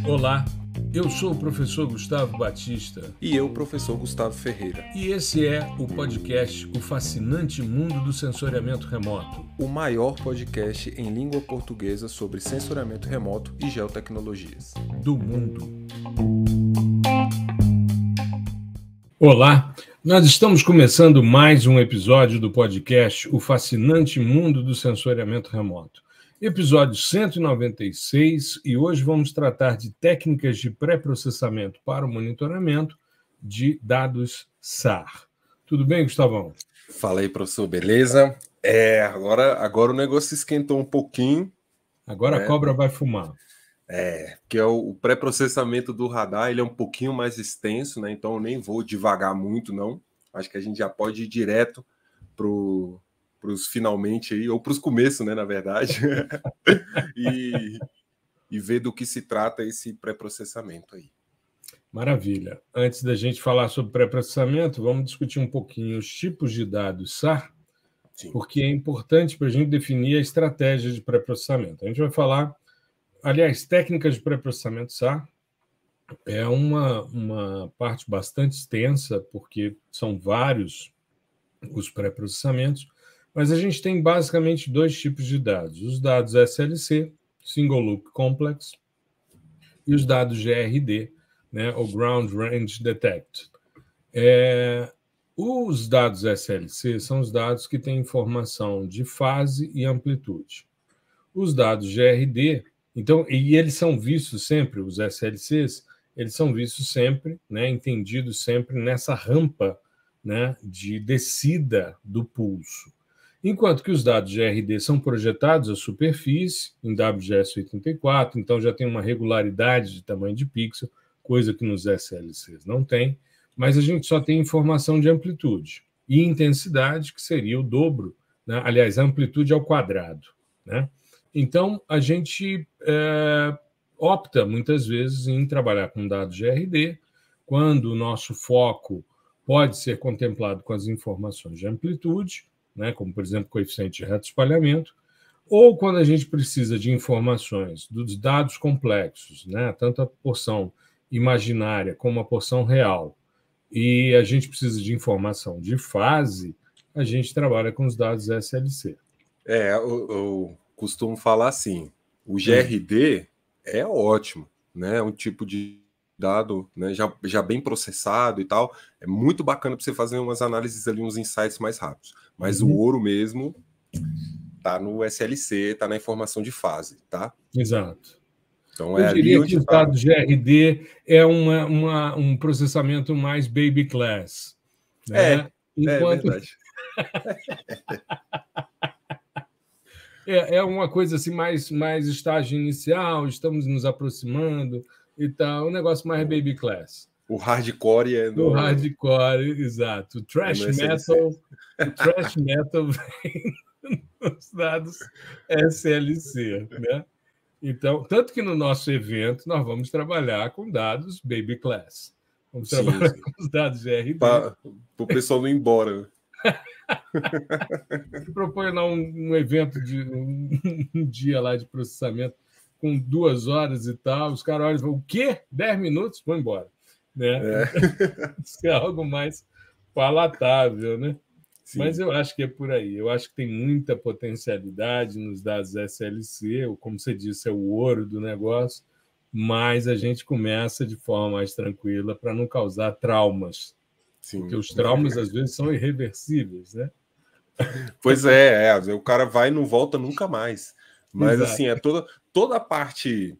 Olá, eu sou o professor Gustavo Batista. E eu, professor Gustavo Ferreira. E esse é o podcast O Fascinante Mundo do Sensoriamento Remoto. O maior podcast em língua portuguesa sobre sensoriamento remoto e geotecnologias. Do mundo. Olá, nós estamos começando mais um episódio do podcast O Fascinante Mundo do Sensoriamento Remoto. Episódio 196, e hoje vamos tratar de técnicas de pré-processamento para o monitoramento de dados SAR. Tudo bem, Gustavão? Fala aí, professor, beleza? Agora o negócio esquentou um pouquinho. Agora a cobra vai fumar. Porque o pré-processamento do radar ele é um pouquinho mais extenso, né? Então eu nem vou devagar muito, não. Acho que a gente já pode ir direto para os finalmente aí, ou para os começos, né, na verdade, e ver do que se trata esse pré-processamento aí. Maravilha. Antes da gente falar sobre pré-processamento, vamos discutir um pouquinho os tipos de dados SAR, Sim. Porque é importante para a gente definir a estratégia de pré-processamento. A gente vai falar, aliás, técnicas de pré-processamento SAR é uma parte bastante extensa, porque são vários os pré-processamentos, mas a gente tem basicamente dois tipos de dados. Os dados SLC, Single Loop Complex, e os dados GRD, né, o Ground Range Detect. Os dados SLC são os dados que têm informação de fase e amplitude. Os dados GRD, então, e eles são vistos sempre, os SLCs, eles são vistos sempre, né, entendidos sempre nessa rampa, né, de descida do pulso. Enquanto que os dados GRD são projetados à superfície, em WGS84, então já tem uma regularidade de tamanho de pixel, coisa que nos SLCs não tem, mas a gente só tem informação de amplitude e intensidade, que seria o dobro, né? Aliás, a amplitude ao quadrado, né? Então, a gente opta, muitas vezes, em trabalhar com dados GRD, quando o nosso foco pode ser contemplado com as informações de amplitude, né, como, por exemplo, coeficiente de reto espalhamento, ou quando a gente precisa de informações dos dados complexos, né, tanto a porção imaginária como a porção real, e a gente precisa de informação de fase, a gente trabalha com os dados SLC. Eu costumo falar assim, o GRD é ótimo, né, é um tipo de dado, né, já bem processado e tal, é muito bacana para você fazer umas análises ali, uns insights mais rápidos. Mas o ouro mesmo tá no SLC, tá na informação de fase, tá? Exato. Então eu diria que os dados GRD é um processamento mais baby class. Né? Enquanto... É verdade. É uma coisa assim mais estágio inicial, estamos nos aproximando e tal, um negócio mais baby class. O hardcore é no... O hardcore, exato. O thrash metal vem nos dados SLC, né? Então, tanto que no nosso evento nós vamos trabalhar com dados baby class. Vamos trabalhar com os dados GRD. Para o pessoal não ir embora. Propõe lá um evento de um dia lá de processamento com 2 horas e tal, os caras olham e falam, o quê? 10 minutos? Vou embora. Né? Isso é algo mais palatável, né? Sim. Mas eu acho que é por aí. Eu acho que tem muita potencialidade nos dados SLC, ou como você disse, é o ouro do negócio, mas a gente começa de forma mais tranquila para não causar traumas. Sim. Porque os traumas, às vezes, são irreversíveis, né? Pois o cara vai e não volta nunca mais. Mas, Exato. Assim, toda a parte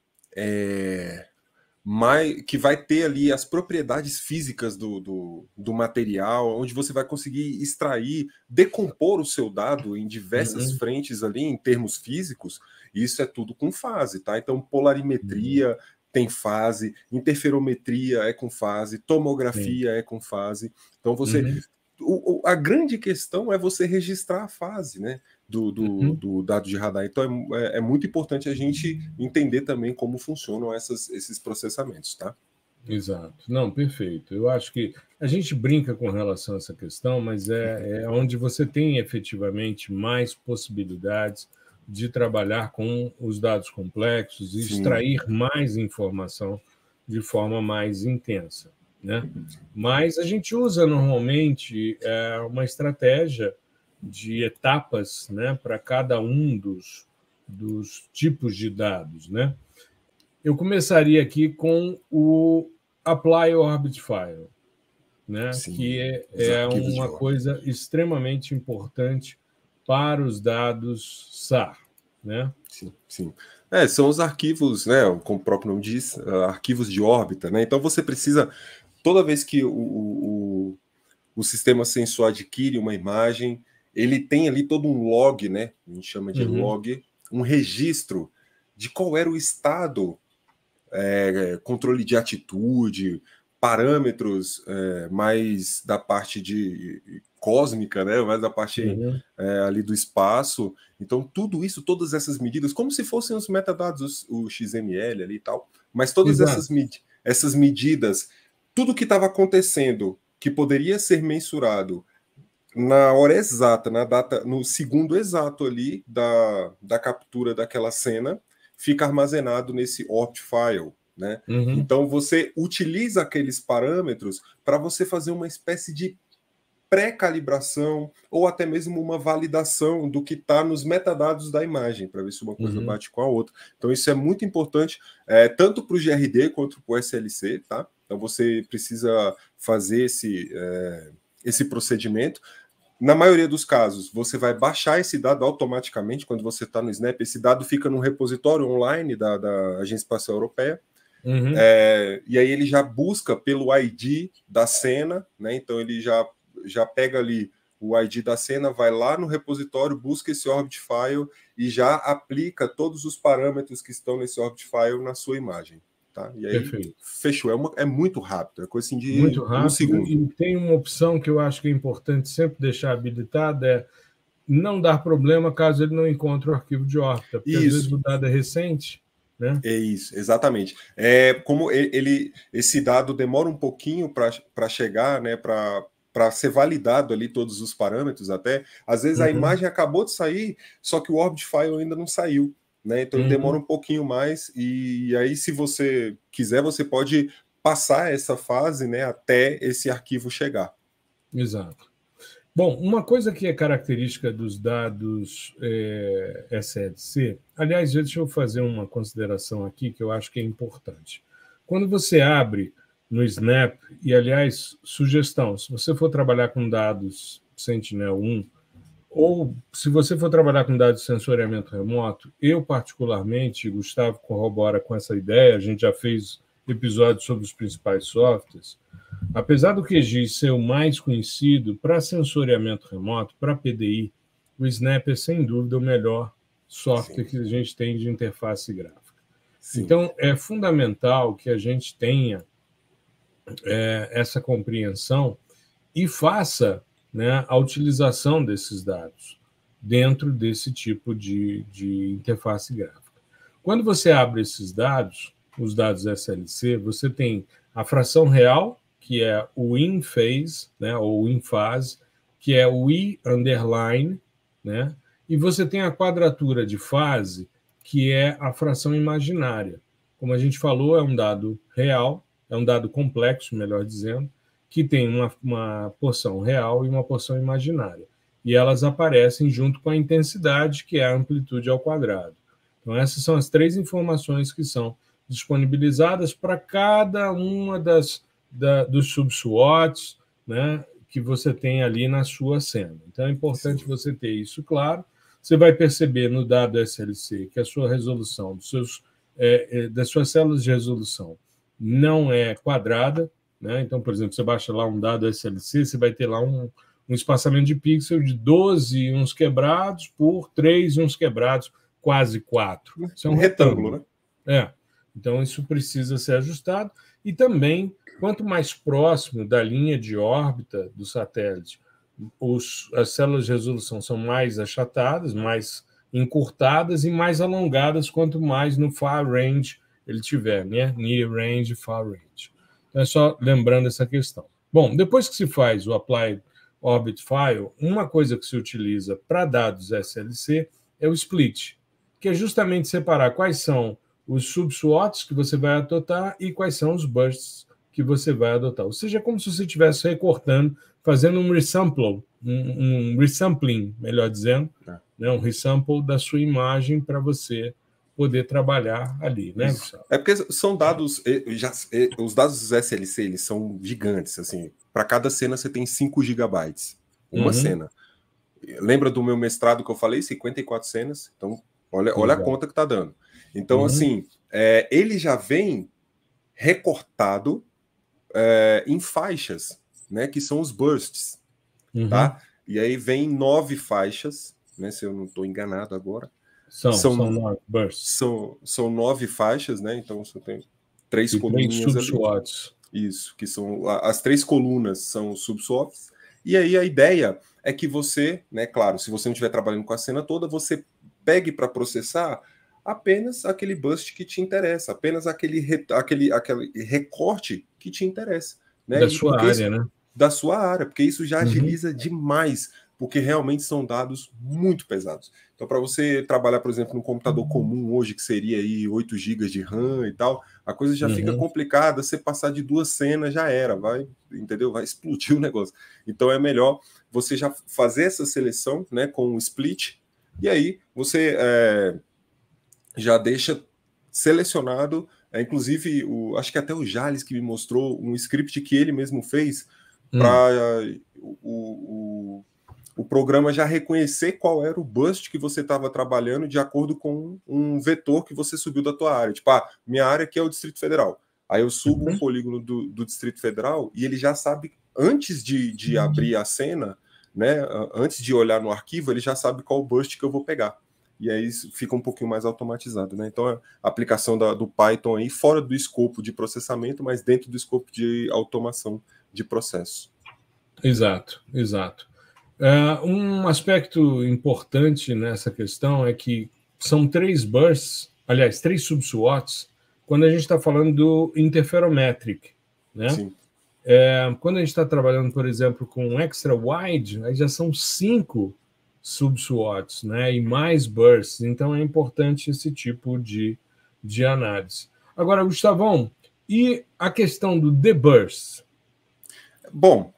que vai ter ali as propriedades físicas do material, onde você vai conseguir extrair, decompor o seu dado em diversas frentes ali, em termos físicos, isso é tudo com fase, tá? Então, polarimetria tem fase, interferometria é com fase, tomografia é com fase. Então, a grande questão é você registrar a fase, né, do dado de radar. Então, é muito importante a gente entender também como funcionam esses processamentos, tá? Exato. Não, perfeito. Eu acho que a gente brinca com relação a essa questão, mas é onde você tem efetivamente mais possibilidades de trabalhar com os dados complexos e extrair mais informação de forma mais intensa, né? Mas a gente usa normalmente uma estratégia de etapas, né, para cada um dos tipos de dados, né? Eu começaria aqui com o Apply Orbit File, né? Sim, que é uma coisa extremamente importante para os dados SAR, né? Sim, sim. São os arquivos, né? Como o próprio nome diz, arquivos de órbita, né? Então você precisa, toda vez que o sistema sensor adquire uma imagem, ele tem ali todo um log, né? A gente chama de log, um registro de qual era o estado, controle de atitude, parâmetros mais da parte de cósmica, né? Mais da parte ali do espaço. Então, tudo isso, todas essas medidas, como se fossem os metadados, o XML ali e tal, mas todas essas medidas, tudo que estava acontecendo, que poderia ser mensurado na hora exata, na data, no segundo exato ali da captura daquela cena, fica armazenado nesse opt file, né? Então você utiliza aqueles parâmetros para você fazer uma espécie de pré-calibração ou até mesmo uma validação do que está nos metadados da imagem, para ver se uma coisa bate com a outra. Então isso é muito importante, tanto para o GRD quanto para o SLC, tá? Então você precisa fazer esse procedimento. Na maioria dos casos, você vai baixar esse dado automaticamente quando você está no Snap. Esse dado fica no repositório online da Agência Espacial Europeia. E aí ele já busca pelo ID da cena, né? Então ele já pega ali o ID da cena, vai lá no repositório, busca esse orbit file e já aplica todos os parâmetros que estão nesse orbit file na sua imagem. Tá? E aí, perfeito. Fechou. É muito rápido, é coisa assim de muito rápido, um segundo. E tem uma opção que eu acho que é importante sempre deixar habilitada, não dar problema caso ele não encontre o arquivo de órbita, porque às vezes o dado é recente, né? É isso, exatamente. Como esse dado demora um pouquinho para chegar, né, para ser validado ali todos os parâmetros até, às vezes a imagem acabou de sair, só que o orbit file ainda não saiu, né? Então ele demora um pouquinho mais, e aí se você quiser, você pode passar essa fase, né, até esse arquivo chegar. Exato. Bom, uma coisa que é característica dos dados SLC, aliás, deixa eu fazer uma consideração aqui que eu acho que é importante. Quando você abre no Snap, e aliás, sugestão, se você for trabalhar com dados Sentinel-1, ou se você for trabalhar com dados de sensoriamento remoto, eu particularmente, Gustavo corrobora com essa ideia, a gente já fez episódios sobre os principais softwares. Apesar do QGIS ser o mais conhecido para sensoriamento remoto, para PDI, o Snap é sem dúvida o melhor software que a gente tem de interface gráfica. Então, é fundamental que a gente tenha essa compreensão e faça, né, a utilização desses dados dentro desse tipo de interface gráfica. Quando você abre esses dados, os dados SLC, você tem a fração real, que é o in phase, né, ou in phase, que é o I underline, né, e você tem a quadratura de fase, que é a fração imaginária. Como a gente falou, é um dado real, é um dado complexo, melhor dizendo, que tem uma porção real e uma porção imaginária. E elas aparecem junto com a intensidade, que é a amplitude ao quadrado. Então, essas são as três informações que são disponibilizadas para cada uma dos sub-SWOTs, né, que você tem ali na sua cena. Então, é importante você ter isso claro. Você vai perceber no dado SLC que a sua resolução, das suas células de resolução, não é quadrada, né? Então, por exemplo, você baixa lá um dado SLC, você vai ter lá um espaçamento de pixel de 12 e uns quebrados por 3 e uns quebrados, quase 4. Isso é um retângulo, né? Então, isso precisa ser ajustado. E também, quanto mais próximo da linha de órbita do satélite, as células de resolução são mais achatadas, mais encurtadas e mais alongadas, quanto mais no far range ele tiver, né? Near range, far range. Então, é só lembrando essa questão. Bom, depois que se faz o Applied Orbit File, uma coisa que se utiliza para dados SLC é o split, que é justamente separar quais são os sub-SWOTs que você vai adotar e quais são os bursts que você vai adotar. Ou seja, é como se você estivesse recortando, fazendo um resampling, melhor dizendo, né? Um resample da sua imagem para você poder trabalhar ali, né, Gustavo? É porque são dados, os dados dos SLC, eles são gigantes, assim, para cada cena você tem 5 gigabytes, uma cena. Lembra do meu mestrado que eu falei? 54 cenas, então olha a conta que tá dando. Então, assim, ele já vem recortado em faixas, né, que são os bursts, tá? E aí vem 9 faixas, né, se eu não estou enganado agora. São 9 bursts. São 9 faixas, né? Então você tem 3 coluninhas ali. Isso, que são as 3 colunas são sub-SWOTs. E aí a ideia é que você, né, claro, se você não estiver trabalhando com a cena toda, você pegue para processar apenas aquele burst que te interessa, apenas aquele recorte que te interessa, né? Da sua área, né? Da sua área, porque isso já agiliza demais, porque realmente são dados muito pesados. Então, para você trabalhar, por exemplo, num computador comum hoje, que seria aí 8 GB de RAM e tal, a coisa já fica complicada. Você passar de 2 cenas já era, entendeu? Vai explodir o negócio. Então, é melhor você já fazer essa seleção, né, com o split, e aí você já deixa selecionado. Inclusive, acho que até o Jales que me mostrou um script que ele mesmo fez para o programa já reconhecer qual era o burst que você estava trabalhando de acordo com um vetor que você subiu da tua área. Tipo, minha área aqui é o Distrito Federal. Aí eu subo um polígono do Distrito Federal e ele já sabe, antes de abrir a cena, né, antes de olhar no arquivo, ele já sabe qual burst que eu vou pegar. E aí isso fica um pouquinho mais automatizado, né? Então, a aplicação do Python aí fora do escopo de processamento, mas dentro do escopo de automação de processo. Exato. Um aspecto importante nessa questão é que são 3 bursts, aliás, 3 sub-SWOTs, quando a gente está falando do interferometric, né? Sim. Quando a gente está trabalhando, por exemplo, com extra wide, aí já são 5 sub-SWOTs, né? E mais bursts. Então é importante esse tipo de análise. Agora, Gustavão, e a questão do deburst? Bom,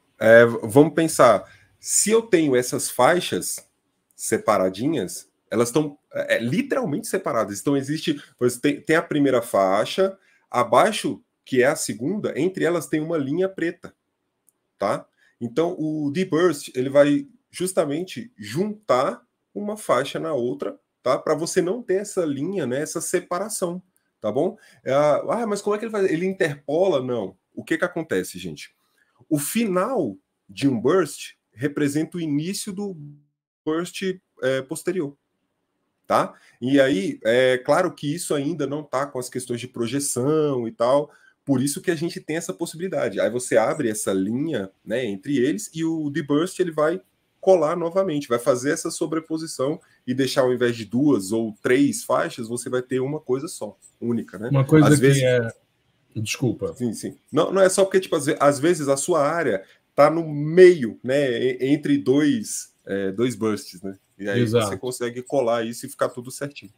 vamos pensar. Se eu tenho essas faixas separadinhas, elas estão literalmente separadas. Então, tem a primeira faixa, abaixo, que é a segunda, entre elas tem uma linha preta, tá? Então, o deburst, ele vai justamente juntar uma faixa na outra, tá? Para você não ter essa linha, né? Essa separação, tá bom? Mas como é que ele faz? Ele interpola? Não. O que acontece, gente? O final de um burst representa o início do burst posterior, tá? E aí, claro que isso ainda não está com as questões de projeção e tal, por isso que a gente tem essa possibilidade. Aí você abre essa linha, né, entre eles e o deburst ele vai colar novamente, vai fazer essa sobreposição e deixar, ao invés de 2 ou 3 faixas, você vai ter uma coisa só, única, né? Uma coisa Desculpa. Sim. Não é só porque, tipo, às vezes a sua área está no meio, né, entre dois bursts, né? E aí você consegue colar isso e ficar tudo certinho.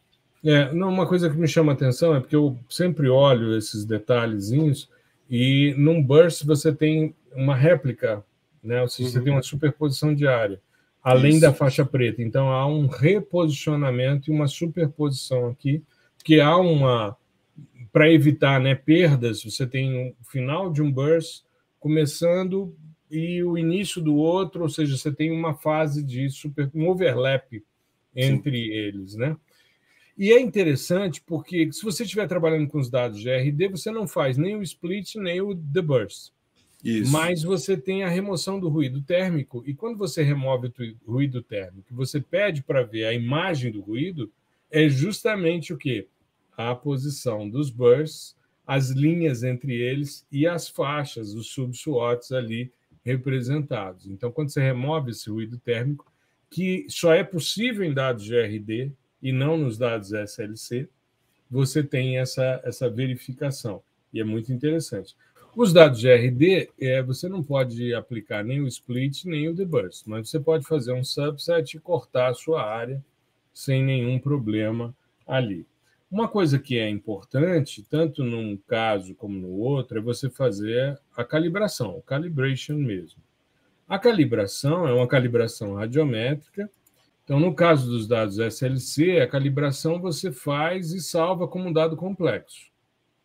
Uma coisa que me chama a atenção é porque eu sempre olho esses detalhezinhos e num burst você tem uma réplica, né? Ou seja, você tem uma superposição de área, além da faixa preta. Então, há um reposicionamento e uma superposição aqui, que há para evitar, né, perdas, você tem o final de um burst começando e o início do outro, ou seja, você tem uma fase de um overlap entre eles, né? E é interessante porque se você estiver trabalhando com os dados GRD, você não faz nem o split nem o deburst. Mas você tem a remoção do ruído térmico, e quando você remove o ruído térmico, você pede para ver a imagem do ruído, é justamente o quê? A posição dos bursts, as linhas entre eles e as faixas, os sub-SWOTs ali representados. Então, quando você remove esse ruído térmico, que só é possível em dados GRD e não nos dados SLC, você tem essa verificação. E é muito interessante. Os dados GRD, você não pode aplicar nem o split, nem o deburst, mas você pode fazer um subset e cortar a sua área sem nenhum problema ali. Uma coisa que é importante, tanto num caso como no outro, é você fazer a calibração, o calibration mesmo. A calibração é uma calibração radiométrica. Então, no caso dos dados SLC, a calibração você faz e salva como um dado complexo.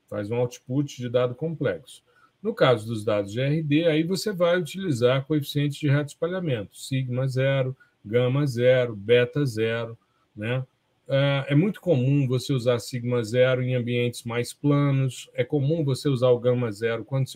Faz um output de dado complexo. No caso dos dados GRD, aí você vai utilizar coeficientes de reto espalhamento, sigma 0, gama 0, beta 0, né? É muito comum você usar sigma 0 em ambientes mais planos, é comum você usar o gama 0 quando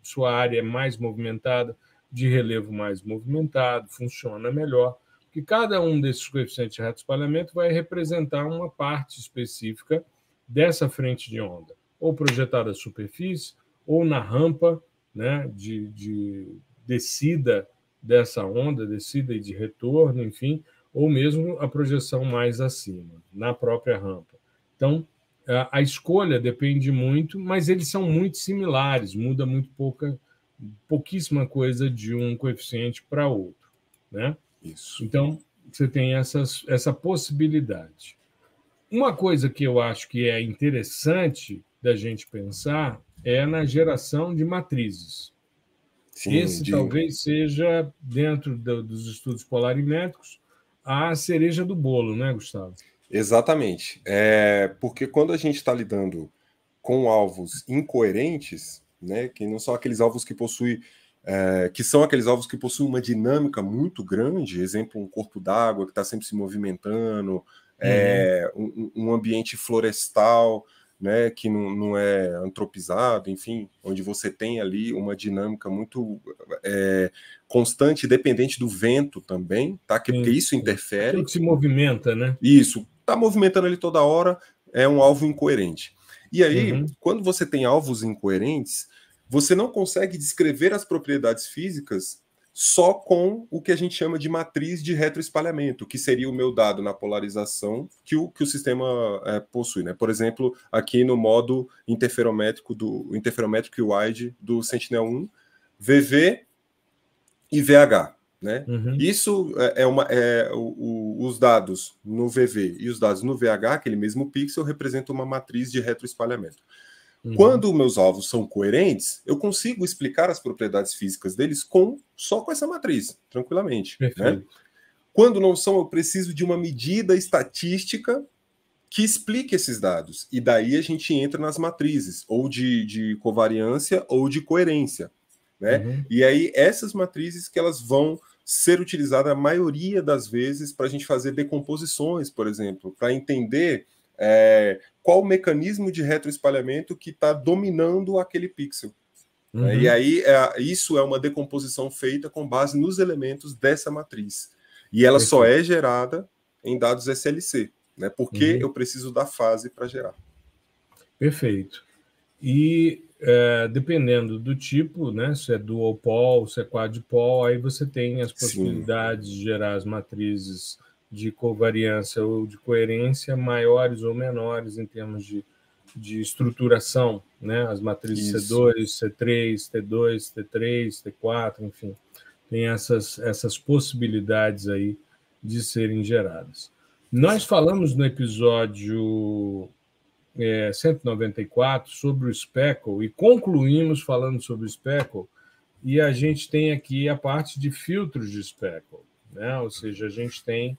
sua área é mais movimentada, de relevo mais movimentado, funciona melhor, porque cada um desses coeficientes de reto espalhamento vai representar uma parte específica dessa frente de onda, ou projetada à superfície, ou na rampa, né, de descida dessa onda, descida e de retorno, enfim, ou mesmo a projeção mais acima, na própria rampa. Então, a escolha depende muito, mas eles são muito similares, muda muito pouquíssima coisa de um coeficiente para outro, né? Isso. Então, você tem essa possibilidade. Uma coisa que eu acho que é interessante da gente pensar é na geração de matrizes. Sim, esse talvez seja, dentro dos estudos polarimétricos, a cereja do bolo, né, Gustavo? Exatamente. Porque quando a gente está lidando com alvos incoerentes, né, que não são aqueles alvos que possuem, que são aqueles alvos que possuem uma dinâmica muito grande, exemplo, um corpo d'água que está sempre se movimentando, um ambiente florestal, né, que não é antropizado, enfim, onde você tem ali uma dinâmica muito constante, dependente do vento também, tá? Porque isso interfere. Aquilo que se movimenta, né? Isso, tá movimentando ali toda hora, é um alvo incoerente. E aí, quando você tem alvos incoerentes, você não consegue descrever as propriedades físicas só com o que a gente chama de matriz de retroespalhamento, que seria o meu dado na polarização que o sistema possui, né? Por exemplo, aqui no modo interferométrico wide do Sentinel-1, VV e VH, né? Isso os dados no VV e os dados no VH, aquele mesmo pixel, representam uma matriz de retroespalhamento. Quando meus alvos são coerentes, eu consigo explicar as propriedades físicas deles só com essa matriz, tranquilamente. Né? Quando não são, eu preciso de uma medida estatística que explique esses dados. E daí a gente entra nas matrizes, ou de covariância ou de coerência. Né? E aí essas matrizes que elas vão ser utilizadas a maioria das vezes para a gente fazer decomposições, por exemplo, para entender qual o mecanismo de retroespalhamento que está dominando aquele pixel. E aí isso é uma decomposição feita com base nos elementos dessa matriz. E ela só é gerada em dados SLC, né? Porque eu preciso da fase para gerar. Perfeito. E dependendo do tipo, né, se é dual pole, se é quadrupole, aí você tem as possibilidades de gerar as matrizes de covariância ou de coerência maiores ou menores em termos de estruturação, né? As matrizes C2, C3, T2, T3, T4, enfim, tem essas possibilidades aí de serem geradas. Nós falamos no episódio 194 sobre o Speckle e concluímos falando sobre o Speckle, e a gente tem aqui a parte de filtros de Speckle, né? Ou seja, a gente tem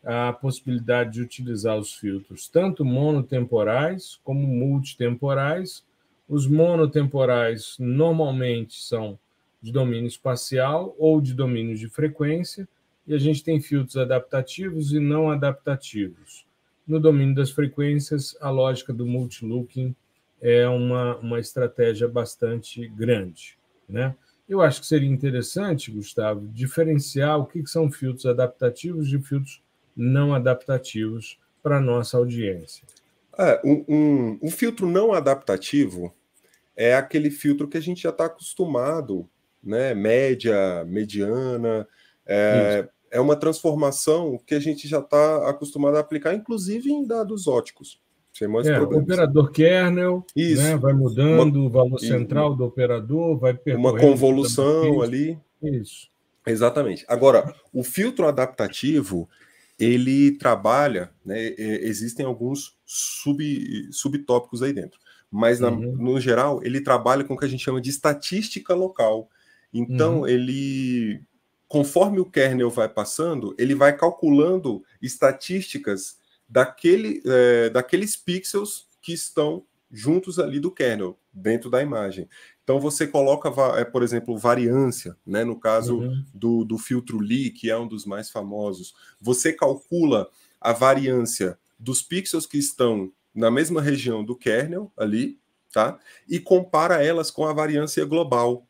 a possibilidade de utilizar os filtros tanto monotemporais como multitemporais. Os monotemporais normalmente são de domínio espacial ou de domínio de frequência, e a gente tem filtros adaptativos e não adaptativos. No domínio das frequências, a lógica do multilooking é uma estratégia bastante grande, né? Eu acho que seria interessante, Gustavo, diferenciar o que são filtros adaptativos de filtros não adaptativos para a nossa audiência. Um filtro não adaptativo é aquele filtro que a gente já está acostumado, né? Média, mediana, é uma transformação que a gente já está acostumado a aplicar, inclusive em dados óticos. Sem mais problemas. Operador kernel, né? Vai mudando o valor central do operador, vai percorrendo uma convolução ali. Isso. Exatamente. Agora, o filtro adaptativo, ele trabalha, né, existem alguns subtópicos aí dentro, mas no geral ele trabalha com o que a gente chama de estatística local. Então ele, conforme o kernel vai passando, ele vai calculando estatísticas daqueles pixels que estão juntos ali do kernel, dentro da imagem. Então você coloca, por exemplo, variância, né? No caso do filtro Lie, que é um dos mais famosos. Você calcula a variância dos pixels que estão na mesma região do kernel ali, tá? E compara elas com a variância global.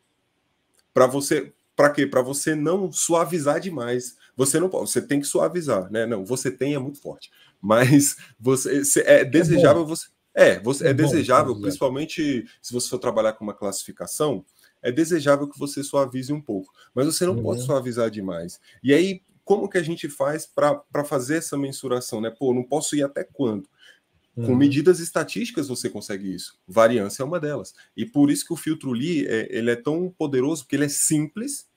Para quê? Para você não suavizar demais. Você tem que suavizar, né? Não, você tem é muito forte. Mas é desejável você. É desejável, principalmente se você for trabalhar com uma classificação, é desejável que você suavize um pouco, mas você não pode suavizar demais. E aí, como que a gente faz para fazer essa mensuração, né? Pô, não posso ir até quando? Com medidas estatísticas você consegue isso. Variância é uma delas. E por isso que o filtro Lie ele é tão poderoso, porque ele é simples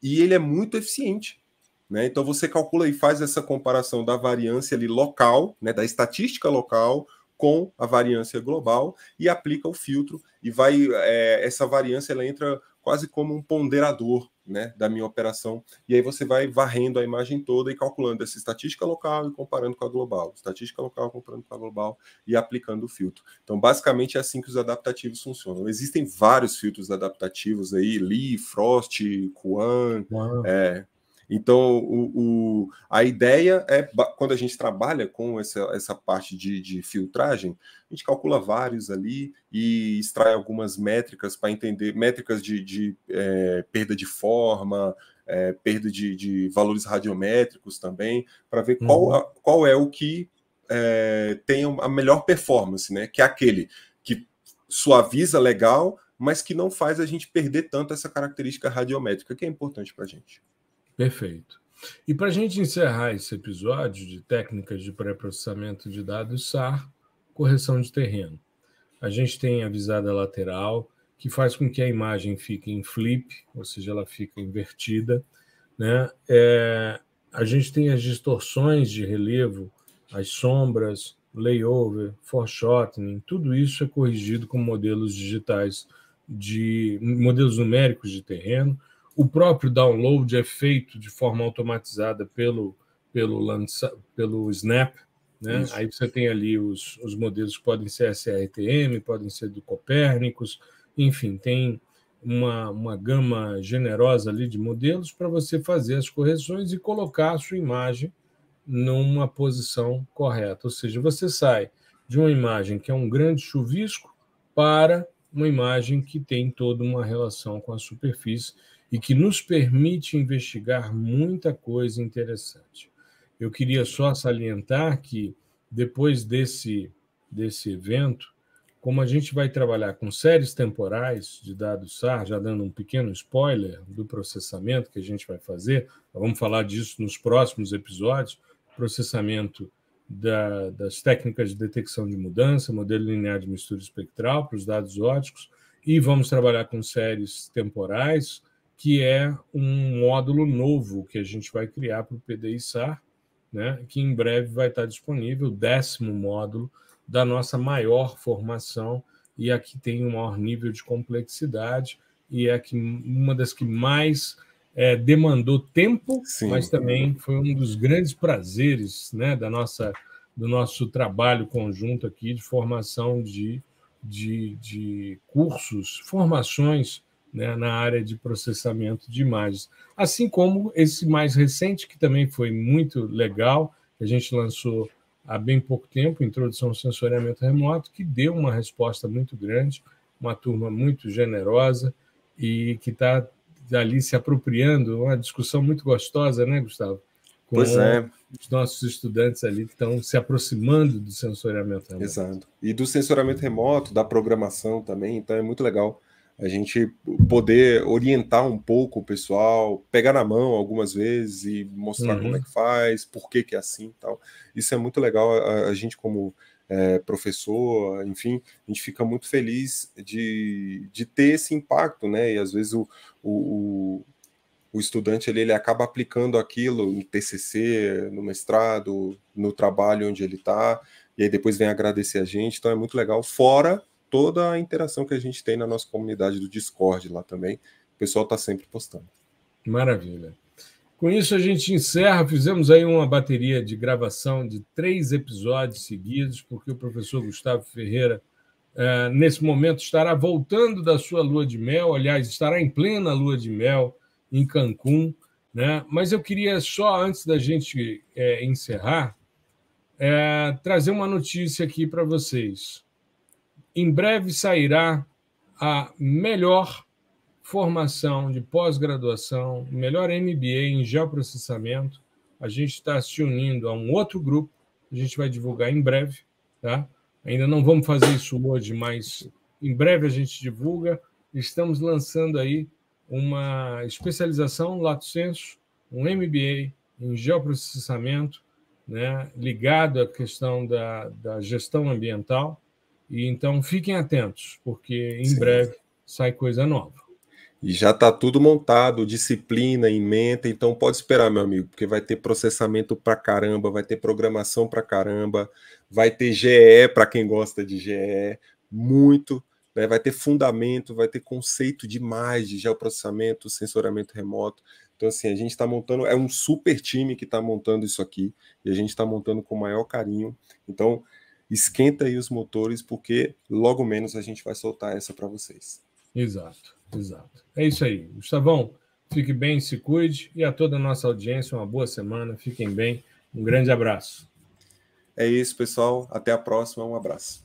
e ele é muito eficiente. Né? Então você calcula e faz essa comparação da variância ali local, né, da estatística local, com a variância global e aplica o filtro e essa variância ela entra quase como um ponderador, né, da minha operação, e aí você vai varrendo a imagem toda e calculando essa estatística local e comparando com a global, estatística local comparando com a global e aplicando o filtro. Então basicamente é assim que os adaptativos funcionam. Existem vários filtros adaptativos aí, Lie, Frost, Kuan, então, a ideia é, quando a gente trabalha com essa parte de filtragem, a gente calcula vários ali e extrai algumas métricas para entender, métricas de perda de forma, perda de valores radiométricos também, para ver qual é o que tem a melhor performance, né? Que é aquele que suaviza legal, mas que não faz a gente perder tanto essa característica radiométrica, que é importante para a gente. Perfeito. E para a gente encerrar esse episódio de técnicas de pré-processamento de dados SAR, correção de terreno. A gente tem a visada lateral, que faz com que a imagem fique em flip, ou seja, ela fica invertida. Né? A gente tem as distorções de relevo, as sombras, layover, foreshortening, tudo isso é corrigido com modelos digitais, modelos numéricos de terreno. O próprio download é feito de forma automatizada pelo Snap. Né? Aí você tem ali os modelos que podem ser SRTM, podem ser do Copérnicos, enfim, tem uma gama generosa ali de modelos para você fazer as correções e colocar a sua imagem numa posição correta. Ou seja, você sai de uma imagem que é um grande chuvisco para uma imagem que tem toda uma relação com a superfície e que nos permite investigar muita coisa interessante. Eu queria só salientar que, depois desse evento, como a gente vai trabalhar com séries temporais de dados SAR, já dando um pequeno spoiler do processamento que a gente vai fazer, vamos falar disso nos próximos episódios, processamento das técnicas de detecção de mudança, modelo linear de mistura espectral para os dados ópticos, e vamos trabalhar com séries temporais, que é um módulo novo que a gente vai criar para o PDI SAR, né, que em breve vai estar disponível, o 10º módulo da nossa maior formação, e aqui tem um maior nível de complexidade, e é uma das que mais demandou tempo, sim, mas também foi um dos grandes prazeres, né, do nosso trabalho conjunto aqui de formação de cursos, formações, né, na área de processamento de imagens. Assim como esse mais recente, que também foi muito legal, que a gente lançou há bem pouco tempo, Introdução ao Sensoriamento Remoto, que deu uma resposta muito grande, uma turma muito generosa e que está ali se apropriando, uma discussão muito gostosa, né, Gustavo? Com pois é. Os nossos estudantes ali que estão se aproximando do sensoriamento remoto. Exato. E do sensoriamento remoto, da programação também, então é muito legal a gente poder orientar um pouco o pessoal, pegar na mão algumas vezes e mostrar como é que faz, por que é assim e tal. Isso é muito legal, a gente como professor, enfim, a gente fica muito feliz de ter esse impacto, né? E às vezes o estudante ele acaba aplicando aquilo no TCC, no mestrado, no trabalho onde ele está, e aí depois vem agradecer a gente, então é muito legal, fora toda a interação que a gente tem na nossa comunidade do Discord lá também, o pessoal está sempre postando. Maravilha. Com isso, a gente encerra. Fizemos aí uma bateria de gravação de 3 episódios seguidos, porque o professor Gustavo Ferreira, nesse momento, estará voltando da sua lua de mel, aliás, estará em plena lua de mel em Cancún, né? Mas eu queria só, antes da gente encerrar, trazer uma notícia aqui para vocês. Em breve sairá a melhor formação de pós-graduação, melhor MBA em geoprocessamento. A gente está se unindo a um outro grupo, a gente vai divulgar em breve, tá? Ainda não vamos fazer isso hoje, mas em breve a gente divulga. Estamos lançando aí uma especialização, lato sensu, um MBA em geoprocessamento, né, ligado à questão da gestão ambiental. E então fiquem atentos, porque em breve sai coisa nova. E já está tudo montado, disciplina, ementa, então pode esperar, meu amigo, porque vai ter processamento para caramba, vai ter programação para caramba, vai ter GE para quem gosta de GE, muito, né? Vai ter fundamento, vai ter conceito demais de geoprocessamento, sensoramento remoto. Então, assim, a gente está montando, é um super time que está montando isso aqui, e a gente está montando com o maior carinho. Então, esquenta aí os motores, porque logo menos a gente vai soltar essa para vocês. Exato, exato. É isso aí. Gustavão, fique bem, se cuide, e a toda a nossa audiência, uma boa semana, fiquem bem, um grande abraço. É isso, pessoal, até a próxima, um abraço.